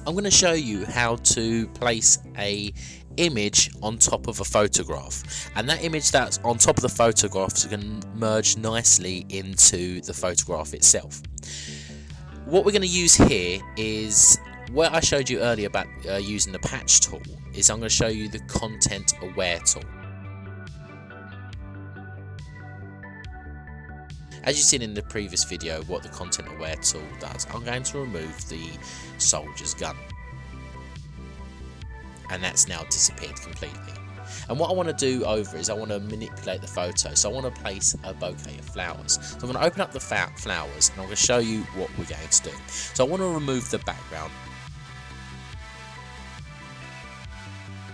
I'm going to show you how to place a image on top of a photograph, and that image that's on top of the photograph is going to merge nicely into the photograph itself. What we're going to use here is what I showed you earlier about using the patch tool. Is I'm going to show you the content aware tool. As you've seen in the previous video what the content aware tool does, I'm going to remove the soldier's gun, and that's now disappeared completely. And what I want to do over is I want to manipulate the photo, so I want to place a bouquet of flowers. So I'm going to open up the flowers and I'm going to show you what we're going to do. So I want to remove the background.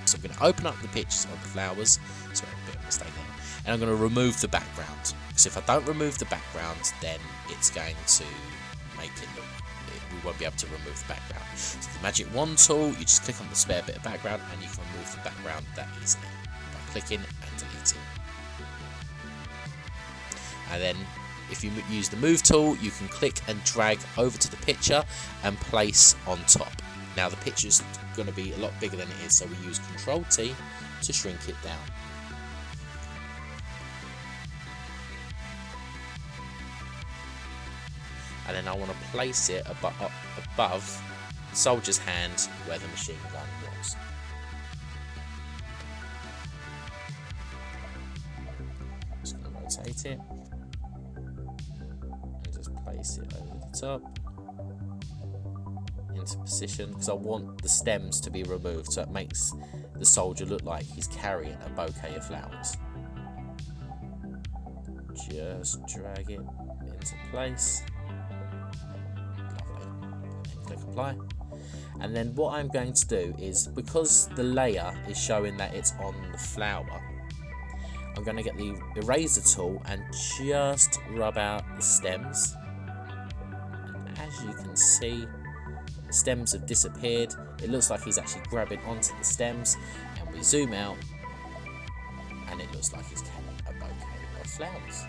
So I'm going to open up the pictures of the flowers, sorry, a bit of a mistake there, and I'm going to remove the background. Because if I don't remove the background, then it's going to make it look, we won't be able to remove the background. So the magic wand tool, you just click on the spare bit of background and you can remove the background that easily by clicking and deleting. And then if you use the move tool, you can click and drag over to the picture and place on top. Now the picture's going to be a lot bigger than it is, so we use Ctrl-T to shrink it down. And then I want to place it above the soldier's hand where the machine gun was. Just going to rotate it and just place it over the top into position, because I want the stems to be removed so it makes the soldier look like he's carrying a bouquet of flowers. Just drag it into place. Click apply, and then what I'm going to do is, because the layer is showing that it's on the flower, I'm going to get the eraser tool and just rub out the stems, and as you can see the stems have disappeared. It looks like he's actually grabbing onto the stems, and we zoom out and it looks like he's carrying a bouquet of flowers.